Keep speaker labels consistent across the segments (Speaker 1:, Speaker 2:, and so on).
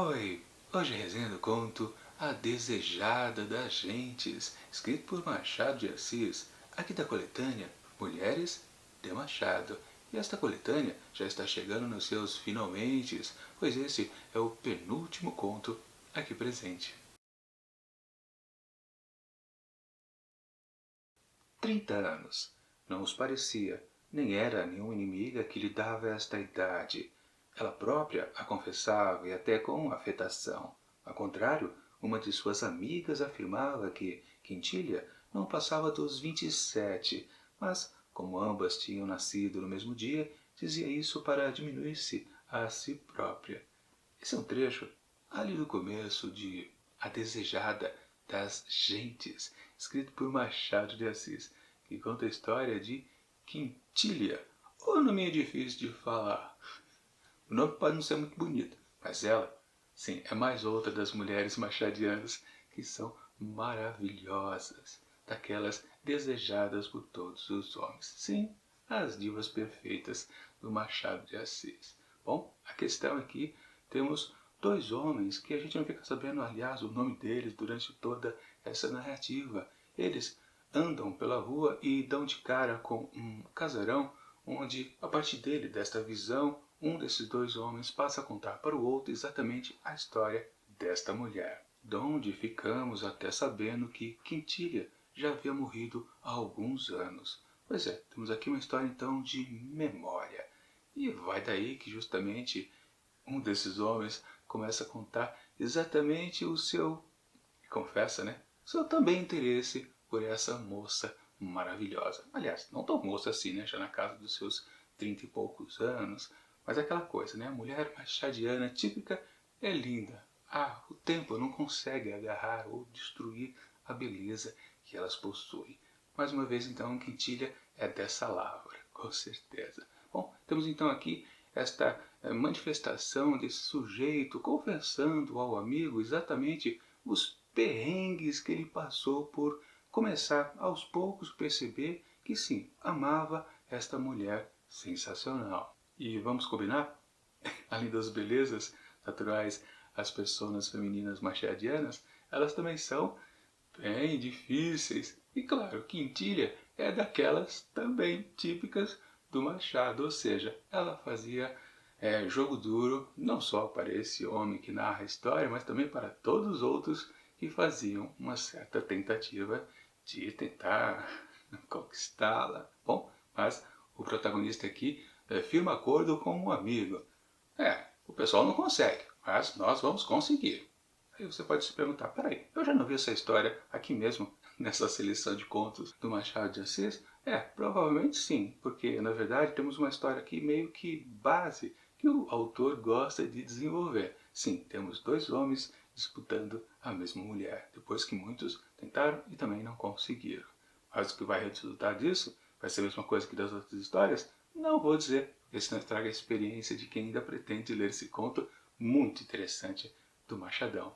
Speaker 1: Oi, hoje resenha do conto A Desejada das Gentes, escrito por Machado de Assis, aqui da coletânea Mulheres de Machado. E esta coletânea já está chegando nos seus finalmentes, pois esse é o penúltimo conto aqui presente. 30 anos. Não os parecia, nem era nenhuma inimiga que lhe dava esta idade. Ela própria a confessava e até com afetação. Ao contrário, uma de suas amigas afirmava que Quintilha não passava dos 27, mas, como ambas tinham nascido no mesmo dia, dizia isso para diminuir-se a si própria. Esse é um trecho ali do começo de A Desejada das Gentes, escrito por Machado de Assis, que conta a história de Quintilha. O nome é difícil de falar. O nome pode não ser muito bonito, mas ela, sim, é mais outra das mulheres machadianas que são maravilhosas, daquelas desejadas por todos os homens. Sim, as divas perfeitas do Machado de Assis. Bom, a questão aqui, temos dois homens que a gente não fica sabendo, aliás, o nome deles durante toda essa narrativa. Eles andam pela rua e dão de cara com um casarão onde, a partir dele, desta visão, um desses dois homens passa a contar para o outro exatamente a história desta mulher. Donde ficamos até sabendo que Quintilha já havia morrido há alguns anos. Pois é, temos aqui uma história então de memória. E vai daí que justamente um desses homens começa a contar exatamente o seu, confessa, né? Seu também interesse por essa moça maravilhosa. Aliás, não tão moça assim, né? Já na casa dos seus 30 e poucos anos. Mas aquela coisa, né? A mulher machadiana típica é linda. Ah, o tempo não consegue agarrar ou destruir a beleza que elas possuem. Mais uma vez, então, Quintilha é dessa lavra, com certeza. Bom, temos então aqui esta manifestação desse sujeito confessando ao amigo exatamente os perrengues que ele passou por começar aos poucos perceber que sim, amava esta mulher sensacional. E vamos combinar? Além das belezas naturais, as personas femininas machadianas, elas também são bem difíceis. E claro, Quintilha é daquelas também típicas do Machado, ou seja, ela fazia jogo duro não só para esse homem que narra a história, mas também para todos os outros que faziam uma certa tentativa de tentar conquistá-la. Bom, mas o protagonista aqui firma acordo com um amigo. O pessoal não consegue, mas nós vamos conseguir. Aí você pode se perguntar, peraí, eu já não vi essa história aqui mesmo, nessa seleção de contos do Machado de Assis? Provavelmente sim, porque na verdade temos uma história aqui meio que base que o autor gosta de desenvolver. Sim, temos dois homens disputando a mesma mulher, depois que muitos tentaram e também não conseguiram. Mas o que vai resultar disso? Vai ser a mesma coisa que das outras histórias? Não vou dizer, porque senão estraga a experiência de quem ainda pretende ler esse conto muito interessante do Machadão.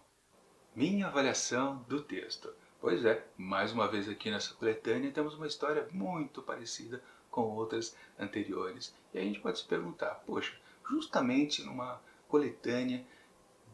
Speaker 1: Minha avaliação do texto. Pois é, mais uma vez aqui nessa coletânea temos uma história muito parecida com outras anteriores. E a gente pode se perguntar, poxa, justamente numa coletânea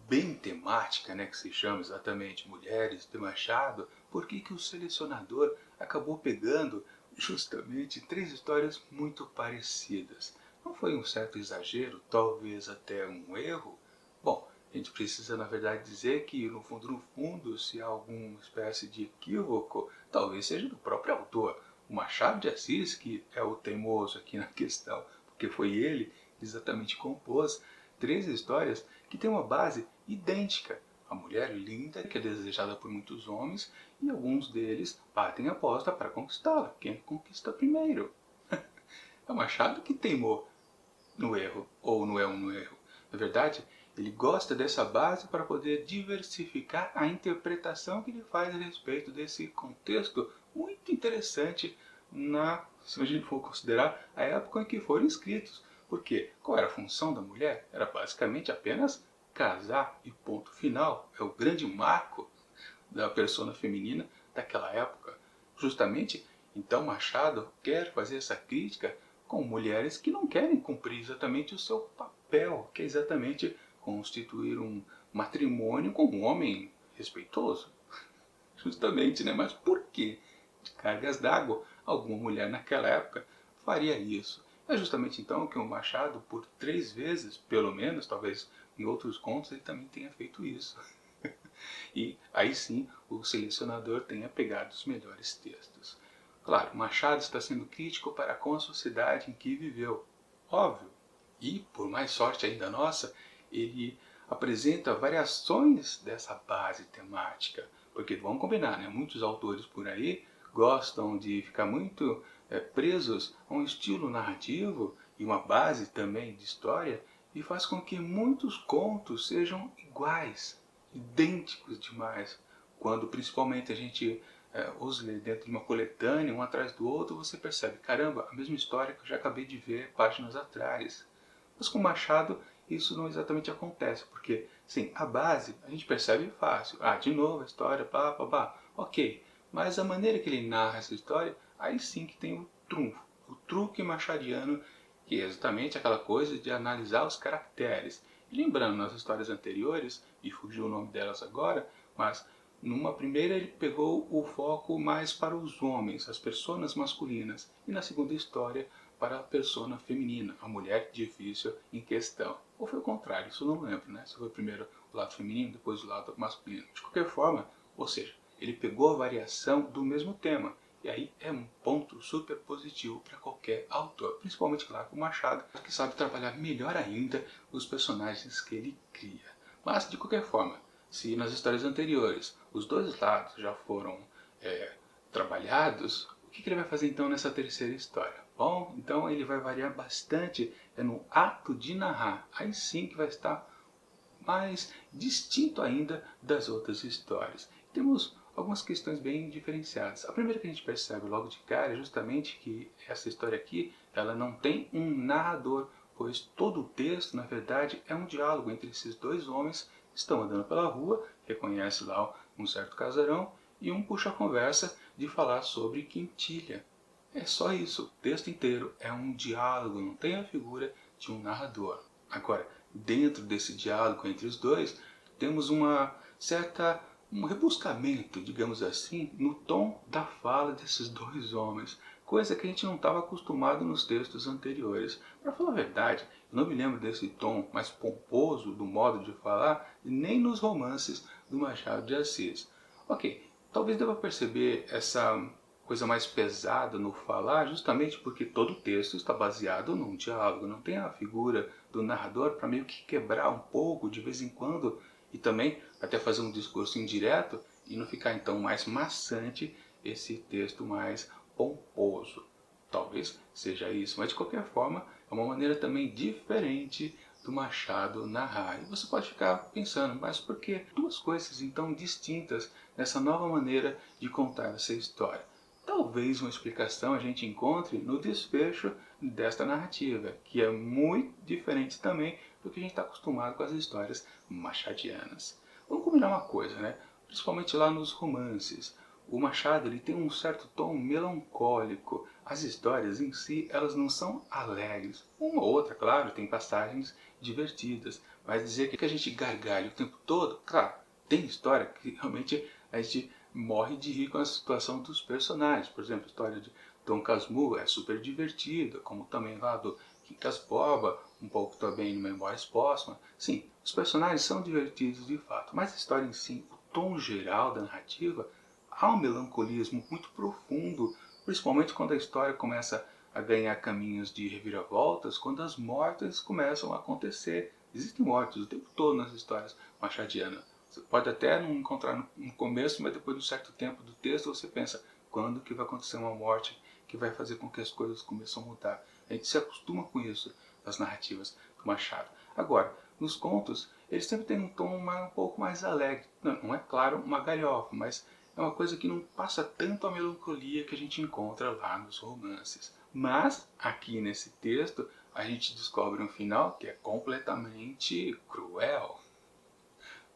Speaker 1: bem temática, né, que se chama exatamente Mulheres de Machado, por que que o selecionador acabou pegando justamente três histórias muito parecidas? Não foi um certo exagero, talvez até um erro? Bom, a gente precisa na verdade dizer que no fundo, se há alguma espécie de equívoco, talvez seja do próprio autor. O Machado de Assis que é o teimoso aqui na questão, porque foi ele que exatamente compôs três histórias que têm uma base idêntica. A mulher linda que é desejada por muitos homens e alguns deles batem a aposta para conquistá-la. Quem conquista primeiro? É o Machado que teimou no erro, ou não é um erro. Na verdade, ele gosta dessa base para poder diversificar a interpretação que ele faz a respeito desse contexto muito interessante se a gente for considerar a época em que foram escritos. Porque qual era a função da mulher? Era basicamente apenas casar e ponto final. É o grande marco da persona feminina daquela época. Justamente, então Machado quer fazer essa crítica com mulheres que não querem cumprir exatamente o seu papel, que é exatamente constituir um matrimônio com um homem respeitoso. Justamente, né? Mas por que, de cargas d'água, alguma mulher naquela época faria isso? É justamente então que o Machado, por 3 vezes, pelo menos, talvez em outros contos, ele também tenha feito isso. E aí sim, o selecionador tenha pegado os melhores textos. Claro, Machado está sendo crítico para com a sociedade em que viveu. Óbvio. E, por mais sorte ainda nossa, ele apresenta variações dessa base temática. Porque, vamos combinar, né? Muitos autores por aí gostam de ficar muito presos a um estilo narrativo e uma base também de história, e faz com que muitos contos sejam iguais, idênticos demais. Quando principalmente a gente os lê dentro de uma coletânea, um atrás do outro, você percebe, caramba, a mesma história que eu já acabei de ver páginas atrás. Mas com Machado isso não exatamente acontece, porque, sim, a base a gente percebe fácil. Ah, de novo a história, pá, pá, pá. Ok, mas a maneira que ele narra essa história, aí sim que tem o trunfo, o truque machadiano, que é exatamente aquela coisa de analisar os caracteres. E lembrando, nas histórias anteriores, e fugiu o nome delas agora, mas numa primeira ele pegou o foco mais para os homens, as personas masculinas, e na segunda história para a persona feminina, a mulher difícil em questão. Ou foi o contrário, isso eu não lembro, né? Se foi primeiro o lado feminino, depois o lado masculino. De qualquer forma, ou seja, ele pegou a variação do mesmo tema. E aí é um ponto super positivo para qualquer autor, principalmente, claro, o Machado, que sabe trabalhar melhor ainda os personagens que ele cria. Mas, de qualquer forma, se nas histórias anteriores os dois lados já foram trabalhados, o que ele vai fazer então nessa terceira história? Bom, então ele vai variar bastante no ato de narrar. Aí sim que vai estar mais distinto ainda das outras histórias. Temos algumas questões bem diferenciadas. A primeira que a gente percebe logo de cara é justamente que essa história aqui, ela não tem um narrador, pois todo o texto, na verdade, é um diálogo entre esses dois homens que estão andando pela rua, reconhece lá um certo casarão, e um puxa a conversa de falar sobre quintilha. É só isso, o texto inteiro é um diálogo, não tem a figura de um narrador. Agora, dentro desse diálogo entre os dois, temos um rebuscamento, digamos assim, no tom da fala desses dois homens, coisa que a gente não estava acostumado nos textos anteriores. Para falar a verdade, eu não me lembro desse tom mais pomposo do modo de falar, nem nos romances do Machado de Assis. Ok, talvez deva perceber essa coisa mais pesada no falar, justamente porque todo o texto está baseado num diálogo, não tem a figura do narrador para meio que quebrar um pouco de vez em quando e também até fazer um discurso indireto e não ficar então mais maçante esse texto mais pomposo. Talvez seja isso, mas de qualquer forma é uma maneira também diferente do Machado narrar. E você pode ficar pensando, mas por que duas coisas então distintas nessa nova maneira de contar essa história? Talvez uma explicação a gente encontre no desfecho desta narrativa, que é muito diferente também do que a gente está acostumado com as histórias machadianas. Vamos combinar uma coisa, né? Principalmente lá nos romances. O Machado ele tem um certo tom melancólico. As histórias em si, elas não são alegres. Uma ou outra, claro, tem passagens divertidas. Mas dizer que a gente gargalha o tempo todo, claro, tem história que realmente a gente morre de rir com a situação dos personagens. Por exemplo, a história de Dom Casmurro é super divertida, como também lá do Quincas Borba, um pouco também no Memórias Póstumas. Sim, os personagens são divertidos de fato, mas a história em si, o tom geral da narrativa, há um melancolismo muito profundo, principalmente quando a história começa a ganhar caminhos de reviravoltas, quando as mortes começam a acontecer. Existem mortes o tempo todo nas histórias machadianas. Você pode até não encontrar no começo, mas depois de um certo tempo do texto você pensa, quando que vai acontecer uma morte que vai fazer com que as coisas começam a mudar? A gente se acostuma com isso nas narrativas do Machado. Agora, nos contos, eles sempre têm um tom um pouco mais alegre. Não é, claro, uma galhofa, mas é uma coisa que não passa tanto a melancolia que a gente encontra lá nos romances. Mas, aqui nesse texto, a gente descobre um final que é completamente cruel.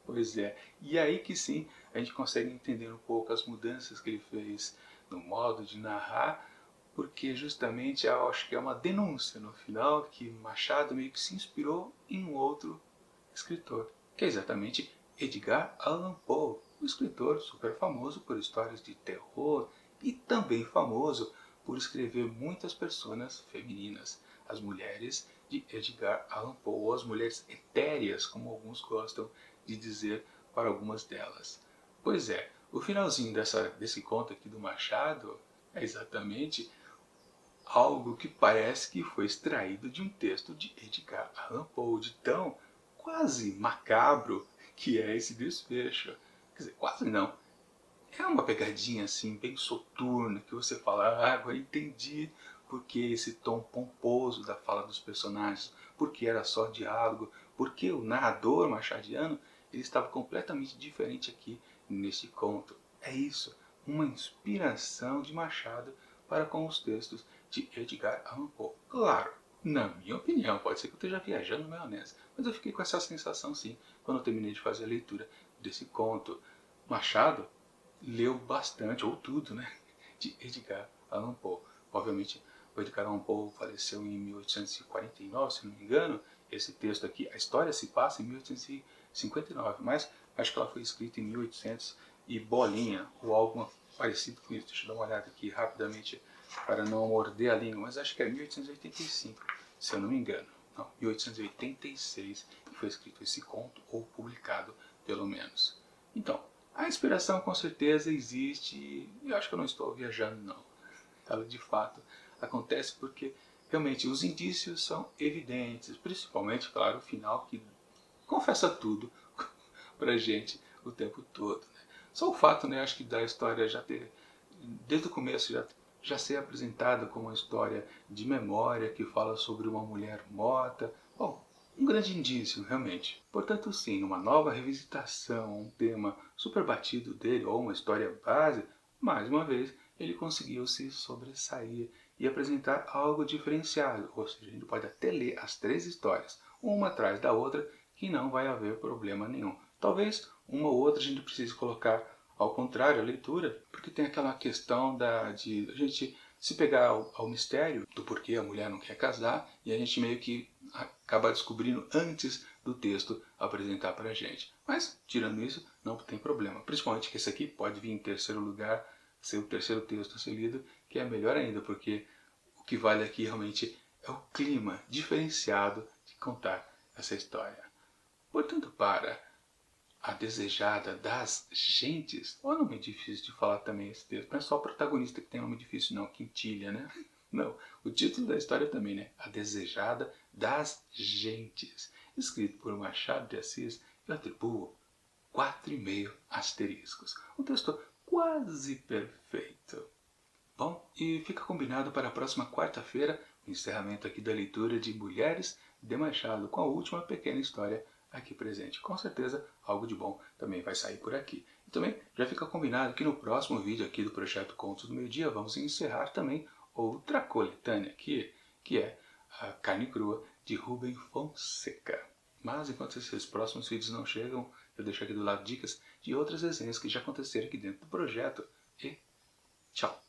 Speaker 1: Pois é, e aí que sim a gente consegue entender um pouco as mudanças que ele fez no modo de narrar, porque justamente eu acho que é uma denúncia no final que Machado meio que se inspirou em um outro escritor, que é exatamente Edgar Allan Poe, um escritor super famoso por histórias de terror e também famoso por escrever muitas personas femininas, as mulheres de Edgar Allan Poe, ou as mulheres etéreas, como alguns gostam de dizer para algumas delas. Pois é, o finalzinho desse conto aqui do Machado é exatamente algo que parece que foi extraído de um texto de Edgar Allan Poe, de tão quase macabro que é esse desfecho. Quer dizer, quase não. É uma pegadinha assim, bem soturna, que você fala, ah, agora entendi porque esse tom pomposo da fala dos personagens, porque era só diálogo, porque o narrador machadiano ele estava completamente diferente aqui neste conto. É isso, uma inspiração de Machado para com os textos de Edgar Allan Poe. Claro, na minha opinião, pode ser que eu esteja viajando maionese, mas eu fiquei com essa sensação sim, quando eu terminei de fazer a leitura desse conto. Machado leu bastante, ou tudo, né, de Edgar Allan Poe. Obviamente, o Edgar Allan Poe faleceu em 1849, se não me engano. Esse texto aqui, a história se passa em 1859, mas acho que ela foi escrita em 1800 e bolinha, ou algo parecido com isso. Deixa eu dar uma olhada aqui rapidamente para não morder a língua, mas acho que é 1885, se eu não me engano. Não, 1886 que foi escrito esse conto, ou publicado, pelo menos. Então, a inspiração com certeza existe e eu acho que eu não estou viajando não. Ela de fato acontece porque realmente os indícios são evidentes, principalmente, claro, o final que confessa tudo pra gente o tempo todo. Né? Só o fato, né, acho que da história já ter, desde o começo, já ser apresentada como uma história de memória que fala sobre uma mulher morta. Bom, um grande indício, realmente. Portanto, sim, uma nova revisitação, um tema super batido dele, ou uma história base, mais uma vez, ele conseguiu se sobressair e apresentar algo diferenciado. Ou seja, a gente pode até ler as três histórias, uma atrás da outra, que não vai haver problema nenhum. Talvez uma ou outra a gente precise colocar ao contrário a leitura, porque tem aquela questão de a gente se pegar ao mistério do porquê a mulher não quer casar e a gente meio que acaba descobrindo antes do texto apresentar para a gente. Mas, tirando isso, não tem problema. Principalmente que esse aqui pode vir em terceiro lugar, ser o terceiro texto a ser lido, que é melhor ainda, porque o que vale aqui realmente é o clima diferenciado de contar essa história. Portanto, para A Desejada das Gentes, ou nome difícil de falar também esse texto, não é só o protagonista que tem nome difícil não, quintilha, né? Não, o título da história também, né? A Desejada das Gentes, escrito por Machado de Assis, eu atribuo 4,5 asteriscos. Um texto quase perfeito. Bom, e fica combinado para a próxima quarta-feira o encerramento aqui da leitura de Mulheres de Machado, com a última pequena história aqui presente. Com certeza algo de bom também vai sair por aqui. E também já fica combinado que no próximo vídeo aqui do Projeto Contos do Meio Dia vamos encerrar também outra coletânea aqui, que é a Carne Crua de Rubem Fonseca. Mas enquanto esses próximos vídeos não chegam, eu deixo aqui do lado dicas de outras resenhas que já aconteceram aqui dentro do projeto. E tchau!